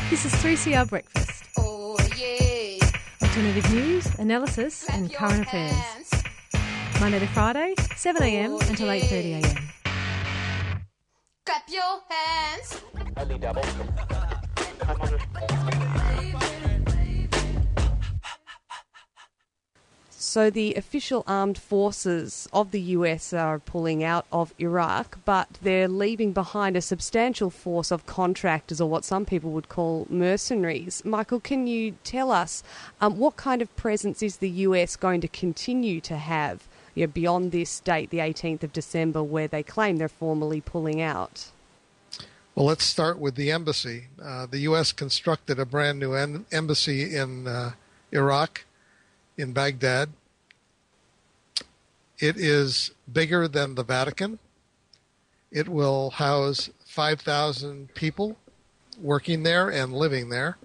This is 3CR Breakfast. Oh, yeah. Alternative news, analysis and current affairs. Monday to Friday, 7am until 8:30am. Clap your hands. Only double. So the official armed forces of the US are pulling out of Iraq, but they're leaving behind a substantial force of contractors, or what some people would call mercenaries. Michael, can you tell us what kind of presence is the US going to continue to have beyond this date, the 18th of December, where they claim they're formally pulling out? Well, let's start with the embassy. The U.S. constructed a brand new embassy in Iraq, in Baghdad. It is bigger than the Vatican. It will house 5,000 people working there and living there.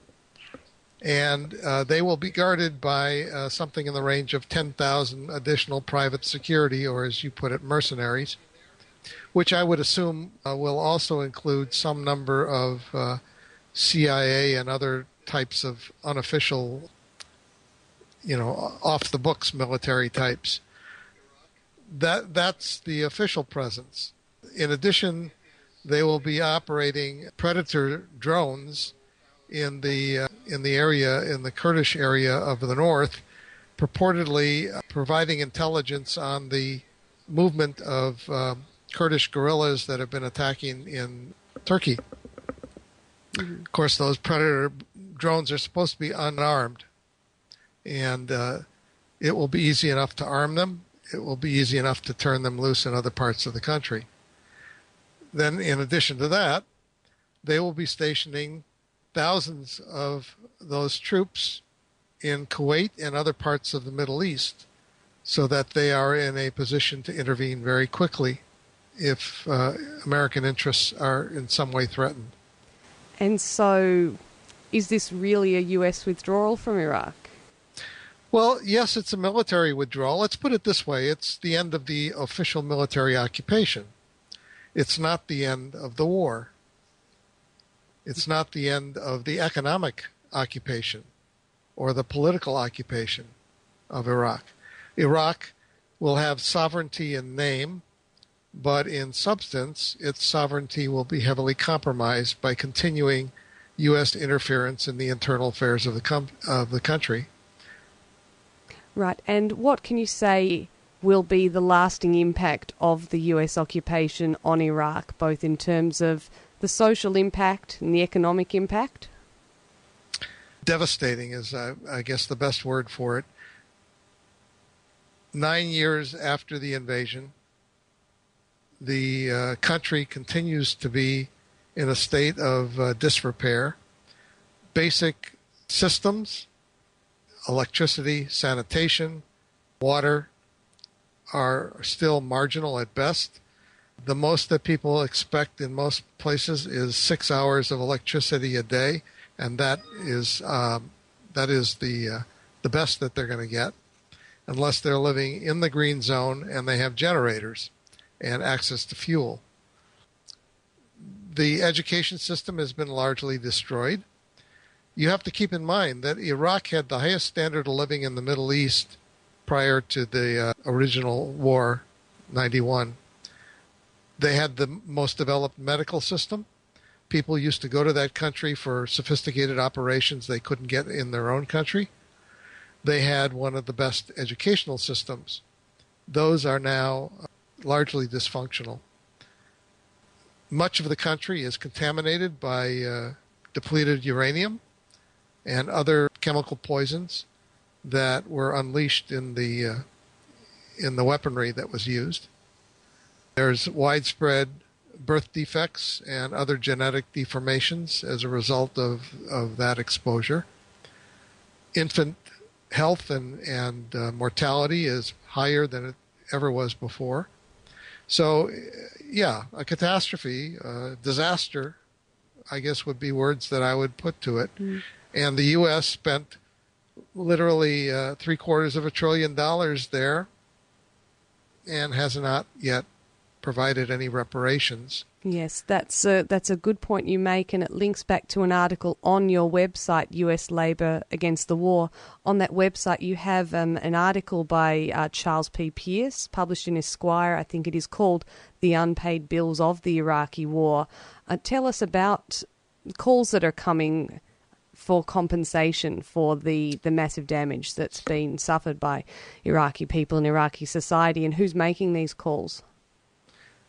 And they will be guarded by something in the range of 10,000 additional private security, or as you put it, mercenaries, which I would assume will also include some number of CIA and other types of unofficial, off-the-books military types. That's the official presence. In addition, they will be operating Predator drones in the area, in the Kurdish area of the north, purportedly providing intelligence on the movement of Kurdish guerrillas that have been attacking in Turkey. Mm-hmm. Of course, those Predator drones are supposed to be unarmed, and it will be easy enough to arm them. It will be easy enough to turn them loose in other parts of the country. Then, in addition to that, they will be stationing thousands of those troops in Kuwait and other parts of the Middle East, so that they are in a position to intervene very quickly if American interests are in some way threatened. And so, is this really a U.S. withdrawal from Iraq? Well, yes, it's a military withdrawal. Let's put it this way. It's the end of the official military occupation. It's not the end of the war. It's not the end of the economic occupation or the political occupation of Iraq. Iraq will have sovereignty in name, but in substance, its sovereignty will be heavily compromised by continuing U.S. interference in the internal affairs of the country. Right, and what can you say will be the lasting impact of the US occupation on Iraq, both in terms of the social impact and the economic impact? Devastating is, I guess, the best word for it. 9 years after the invasion, the country continues to be in a state of disrepair. Basic systems, electricity, sanitation, water, are still marginal at best. The most that people expect in most places is 6 hours of electricity a day, and that is the best that they're going to get, unless they're living in the green zone and they have generators and access to fuel. The education system has been largely destroyed. You have to keep in mind that Iraq had the highest standard of living in the Middle East prior to the original war, 91. They had the most developed medical system. People used to go to that country for sophisticated operations they couldn't get in their own country. They had one of the best educational systems. Those are now largely dysfunctional. Much of the country is contaminated by depleted uranium and other chemical poisons that were unleashed in the weaponry that was used. There's widespread birth defects and other genetic deformations as a result of that exposure. Infant health and mortality is higher than it ever was before. So, yeah, a catastrophe, disaster, I guess would be words that I would put to it. Mm. And the U.S. spent literally $750 billion there and has not yet provided any reparations. Yes, that's a good point you make, and it links back to an article on your website, US Labour Against the War. On that website, you have an article by Charles P. Pierce, published in Esquire. I think it is called "The Unpaid Bills of the Iraqi War." Tell us about calls that are coming for compensation for the massive damage that's been suffered by Iraqi people and Iraqi society, and who's making these calls.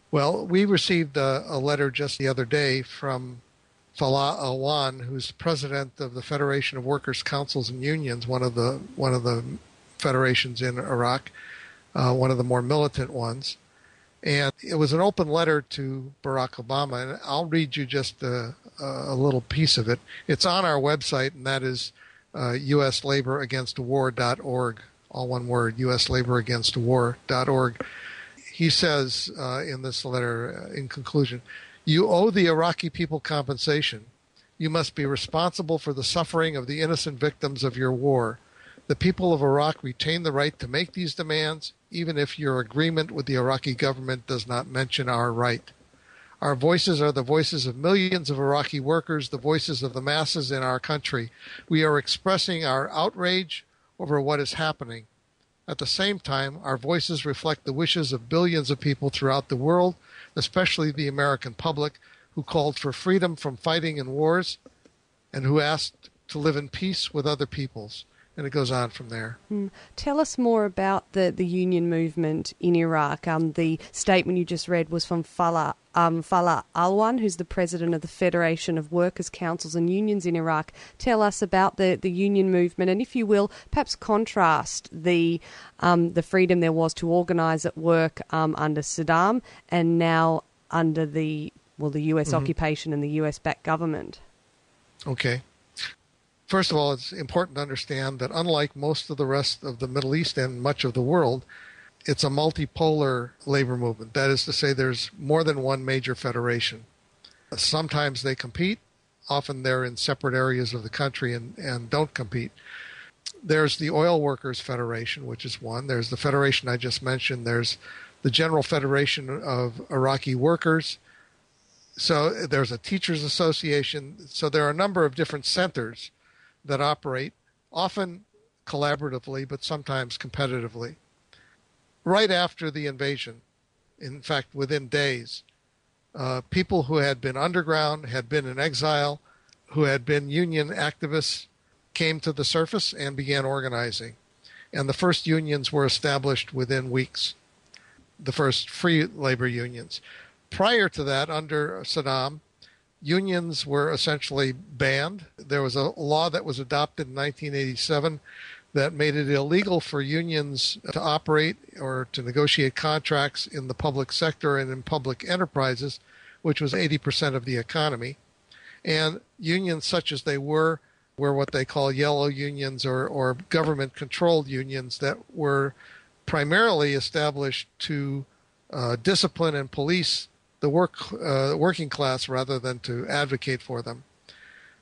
Well, we received a letter just the other day from Falah Alwan, who's president of the Federation of Workers' Councils and Unions, one of the federations in Iraq, one of the more militant ones. And it was an open letter to Barack Obama, and I'll read you just a little piece of it. It's on our website, and that is uslaboragainstwar.org, all one word, uslaboragainstwar.org. He says in this letter, in conclusion, "You owe the Iraqi people compensation. You must be responsible for the suffering of the innocent victims of your war. The people of Iraq retain the right to make these demands, even if your agreement with the Iraqi government does not mention our right. Our voices are the voices of millions of Iraqi workers, the voices of the masses in our country. We are expressing our outrage over what is happening. At the same time, our voices reflect the wishes of billions of people throughout the world, especially the American public, who called for freedom from fighting in wars and who asked to live in peace with other peoples." And it goes on from there. Tell us more about the union movement in Iraq. The statement you just read was from Falah Alwan, who's the president of the Federation of Workers' Councils and Unions in Iraq. Tell us about the union movement, and if you will, perhaps contrast the freedom there was to organise at work under Saddam and now under the US occupation and the US-backed government. Okay. First of all, it's important to understand that unlike most of the rest of the Middle East and much of the world, it's a multipolar labor movement. That is to say, there's more than one major federation. Sometimes they compete. Often they're in separate areas of the country and don't compete. There's the Oil Workers Federation, which is one. There's the federation I just mentioned. There's the General Federation of Iraqi Workers. So there's a Teachers Association. So there are a number of different centers that operate, often collaboratively, but sometimes competitively. Right after the invasion, in fact, within days, people who had been underground, had been in exile, who had been union activists, came to the surface and began organizing. And the first unions were established within weeks, the first free labor unions. Prior to that, under Saddam, unions were essentially banned. There was a law that was adopted in 1987 that made it illegal for unions to operate or to negotiate contracts in the public sector and in public enterprises, which was 80% of the economy. And unions such as they were what they call yellow unions or government-controlled unions that were primarily established to discipline and police the working class rather than to advocate for them.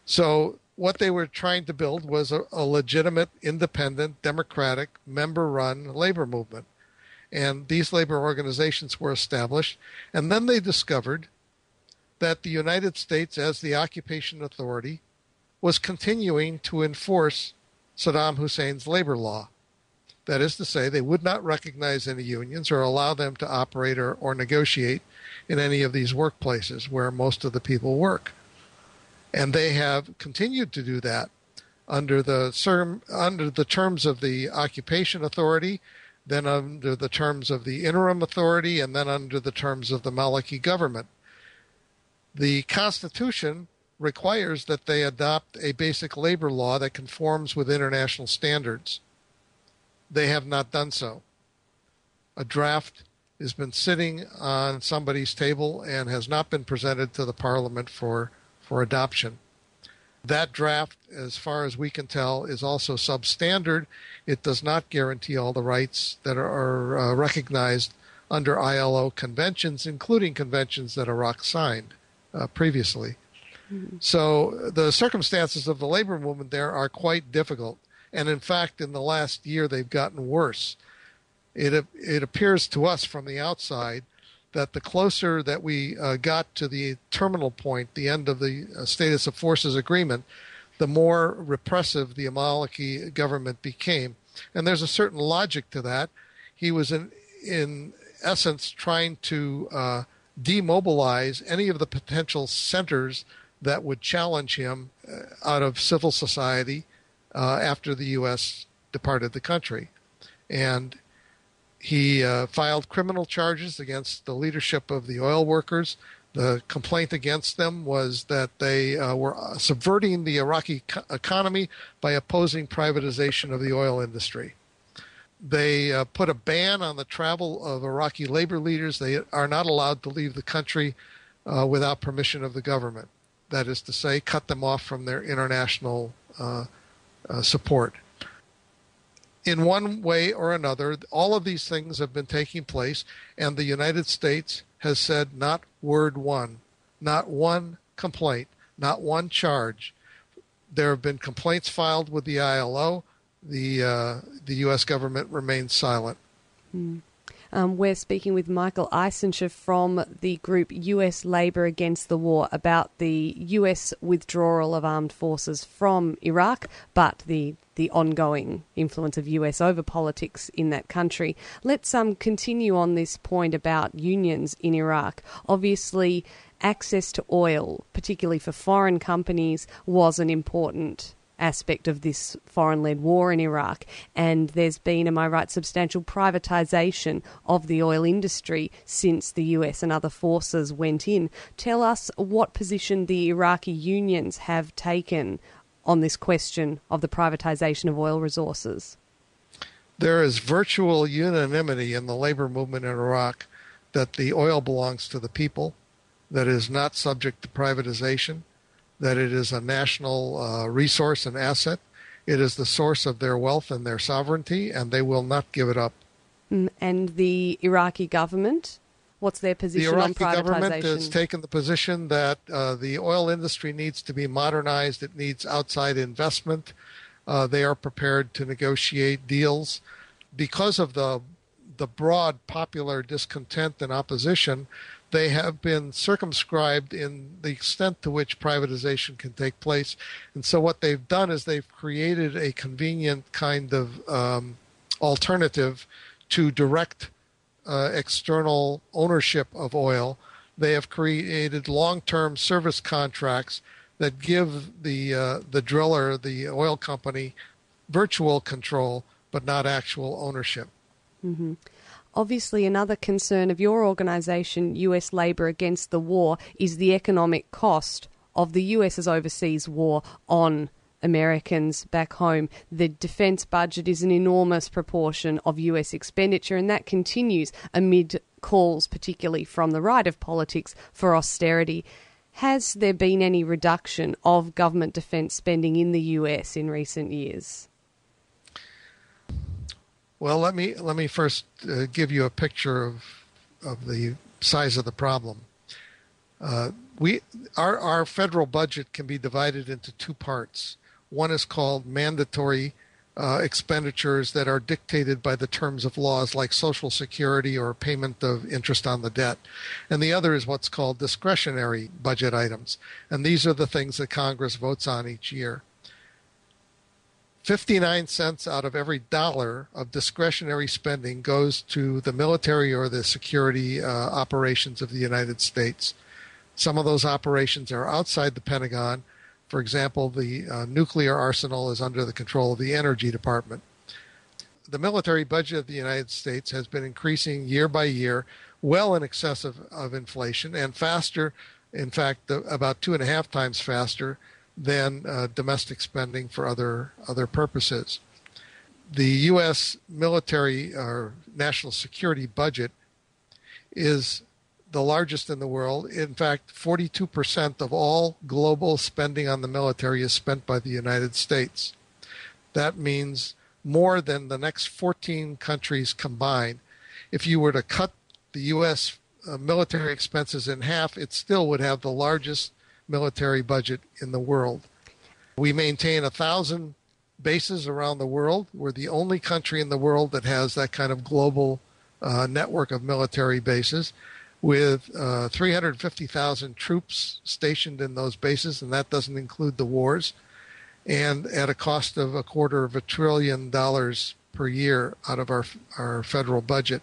So what they were trying to build was a legitimate, independent, democratic, member-run labor movement. And these labor organizations were established. And then they discovered that the United States, as the occupation authority, was continuing to enforce Saddam Hussein's labor law. That is to say, they would not recognize any unions or allow them to operate or negotiate in any of these workplaces where most of the people work. And they have continued to do that under the terms of the occupation authority, then under the terms of the interim authority, and then under the terms of the Maliki government. The Constitution requires that they adopt a basic labor law that conforms with international standards. They have not done so. A draft has been sitting on somebody's table and has not been presented to the Parliament for adoption. That draft, as far as we can tell, is also substandard. It does not guarantee all the rights that are recognized under ILO conventions, including conventions that Iraq signed previously. Mm-hmm. So the circumstances of the labor movement there are quite difficult. And in fact, in the last year, they've gotten worse. It appears to us from the outside that the closer that we got to the terminal point, the end of the Status of Forces Agreement, the more repressive the Maliki government became. And there's a certain logic to that. He was in essence trying to demobilize any of the potential centers that would challenge him out of civil society after the U.S. departed the country. And he filed criminal charges against the leadership of the oil workers. The complaint against them was that they were subverting the Iraqi economy by opposing privatization of the oil industry. They put a ban on the travel of Iraqi labor leaders. They are not allowed to leave the country without permission of the government. That is to say, cut them off from their international support. In one way or another, all of these things have been taking place, and the United States has said not word one, not one complaint, not one charge. There have been complaints filed with the ILO. The U.S. government remains silent. We're speaking with Michael Eisenscher from the group US Labour Against the War about the US withdrawal of armed forces from Iraq, but the ongoing influence of US over politics in that country. Let's continue on this point about unions in Iraq. Obviously, access to oil, particularly for foreign companies, was an important aspect of this foreign-led war in Iraq, and there's been, am I right, substantial privatisation of the oil industry since the US and other forces went in. Tell us what position the Iraqi unions have taken on this question of the privatisation of oil resources. There is virtual unanimity in the labor movement in Iraq that the oil belongs to the people, that it is not subject to privatization, that it is a national resource and asset. It is the source of their wealth and their sovereignty, and they will not give it up. And the Iraqi government, what's their position on privatization? The Iraqi government has taken the position that the oil industry needs to be modernized. It needs outside investment. They are prepared to negotiate deals. Because of the broad popular discontent and opposition, they have been circumscribed in the extent to which privatization can take place. And so what they've done is they've created a convenient kind of alternative to direct external ownership of oil. They have created long-term service contracts that give the driller, the oil company, virtual control, but not actual ownership. Mm-hmm. Obviously, another concern of your organisation, US Labour Against the War, is the economic cost of the US's overseas war on Americans back home. The defence budget is an enormous proportion of US expenditure, and that continues amid calls, particularly from the right of politics, for austerity. Has there been any reduction of government defence spending in the US in recent years? Well, let me first give you a picture of the size of the problem. Our federal budget can be divided into two parts. One is called mandatory expenditures that are dictated by the terms of laws like Social Security or payment of interest on the debt. And the other is what's called discretionary budget items. And these are the things that Congress votes on each year. 59 cents out of every dollar of discretionary spending goes to the military or the security operations of the United States. Some of those operations are outside the Pentagon. For example, the nuclear arsenal is under the control of the Energy Department. The military budget of the United States has been increasing year by year, well in excess of inflation, and faster, in fact, about 2.5 times faster than domestic spending for other purposes. The U.S. military or national security budget is the largest in the world. In fact, 42% of all global spending on the military is spent by the United States. That means more than the next 14 countries combined. If you were to cut the U.S. Military expenses in half, it still would have the largest military budget in the world. We maintain 1,000 bases around the world. We're the only country in the world that has that kind of global network of military bases. with 350,000 troops stationed in those bases, and that doesn't include the wars, and at a cost of $250 billion per year out of our federal budget.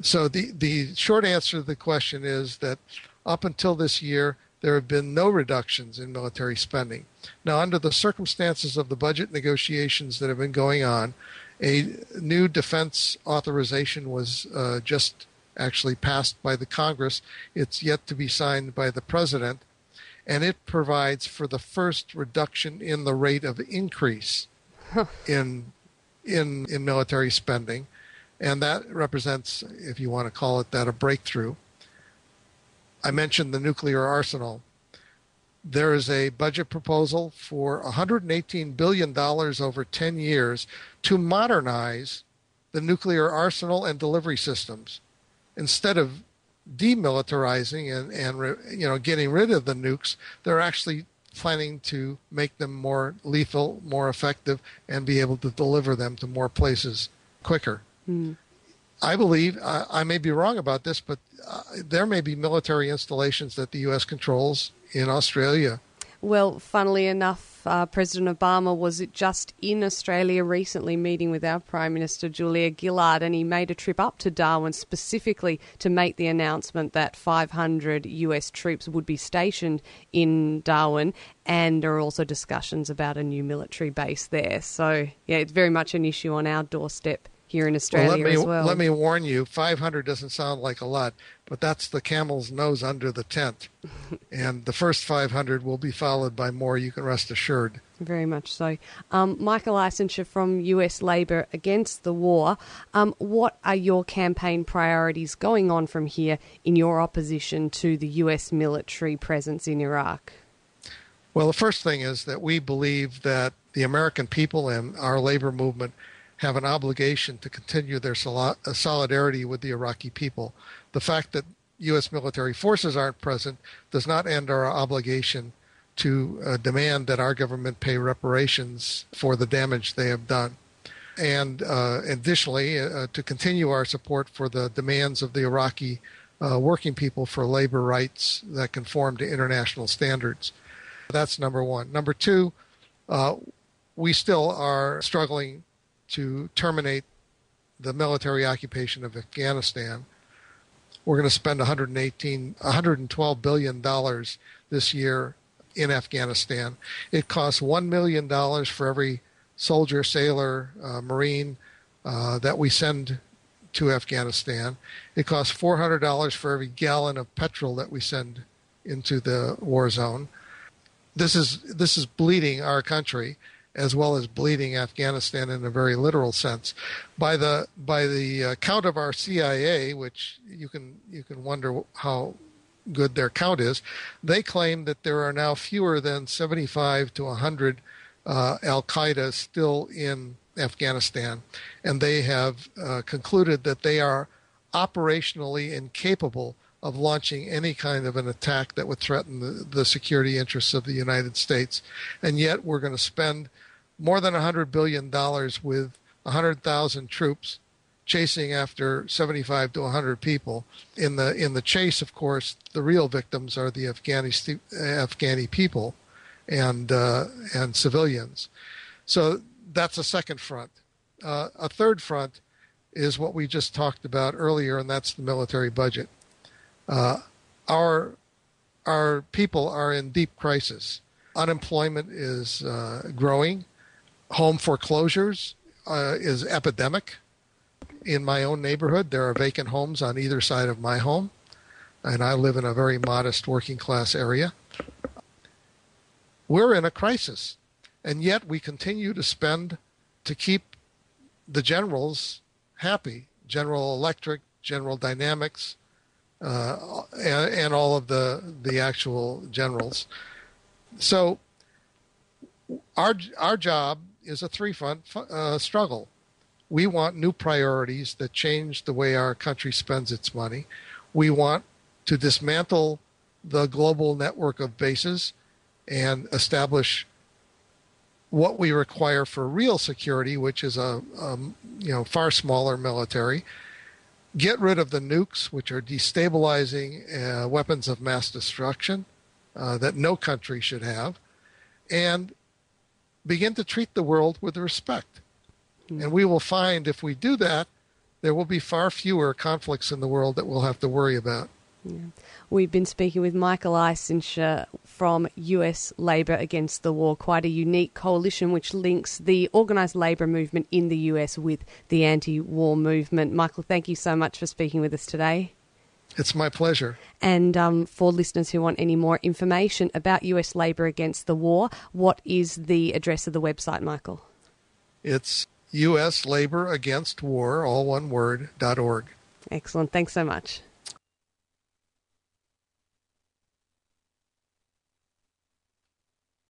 So the short answer to the question is that up until this year, there have been no reductions in military spending. Now, under the circumstances of the budget negotiations that have been going on, a new defense authorization was just actually passed by the Congress. It's yet to be signed by the President, and it provides for the first reduction in the rate of increase in military spending. And that represents, if you want to call it that, a breakthrough. I mentioned the nuclear arsenal. There is a budget proposal for $118 billion over 10 years to modernize the nuclear arsenal and delivery systems. Instead of demilitarizing and getting rid of the nukes, they're actually planning to make them more lethal, more effective, and be able to deliver them to more places quicker. I believe, I may be wrong about this, but there may be military installations that the U.S. controls in Australia. Well, funnily enough, President Obama was just in Australia recently meeting with our Prime Minister, Julia Gillard, and he made a trip up to Darwin specifically to make the announcement that 500 US troops would be stationed in Darwin, and there are also discussions about a new military base there. So, yeah, it's very much an issue on our doorstep here in Australia as well. Let me warn you, 500 doesn't sound like a lot, but that's the camel's nose under the tent. And the first 500 will be followed by more, you can rest assured. Very much so. Michael Eisenscher from US Labour Against the War. What are your campaign priorities going on from here in your opposition to the US military presence in Iraq? Well, the first thing is that we believe that the American people and our labor movement have an obligation to continue their solidarity with the Iraqi people. The fact that U.S. military forces aren't present does not end our obligation to demand that our government pay reparations for the damage they have done. And additionally, to continue our support for the demands of the Iraqi working people for labor rights that conform to international standards. That's number one. Number two, we still are struggling to terminate the military occupation of Afghanistan. We're going to spend $112 billion this year in Afghanistan. It costs $1 million for every soldier, sailor, Marine that we send to Afghanistan. It costs $400 for every gallon of petrol that we send into the war zone. This is bleeding our country, as well as bleeding Afghanistan in a very literal sense. By the count of our CIA, which you can wonder how good their count is, they claim that there are now fewer than 75 to 100 Al-Qaeda still in Afghanistan, and they have concluded that they are operationally incapable of launching any kind of an attack that would threaten the security interests of the United States. And yet we're going to spend more than $100 billion with 100,000 troops chasing after 75 to 100 people. In the chase, of course, the real victims are the Afghani people and civilians. So that's a second front. A third front is what we just talked about earlier, and that's the military budget. Our people are in deep crisis. Unemployment is growing. Home foreclosures is epidemic. In my own neighborhood, there are vacant homes on either side of my home, and I live in a very modest working class area. We're in a crisis, and yet we continue to spend to keep the generals happy. General Electric, General Dynamics, and all of the actual generals. So our job is a three-front struggle. We want new priorities that change the way our country spends its money. We want to dismantle the global network of bases and establish what we require for real security, which is a far smaller military. get rid of the nukes, which are destabilizing weapons of mass destruction that no country should have, and begin to treat the world with respect. And we will find if we do that, there will be far fewer conflicts in the world that we'll have to worry about. Yeah. We've been speaking with Michael Eisenscher from US Labour Against the War, quite a unique coalition which links the organised labour movement in the US with the anti-war movement. Michael, thank you so much for speaking with us today. It's my pleasure. And for listeners who want any more information about US Labour Against the War, what is the address of the website, Michael? It's USLaborAgainstWar, all one word, .org. Excellent. Thanks so much.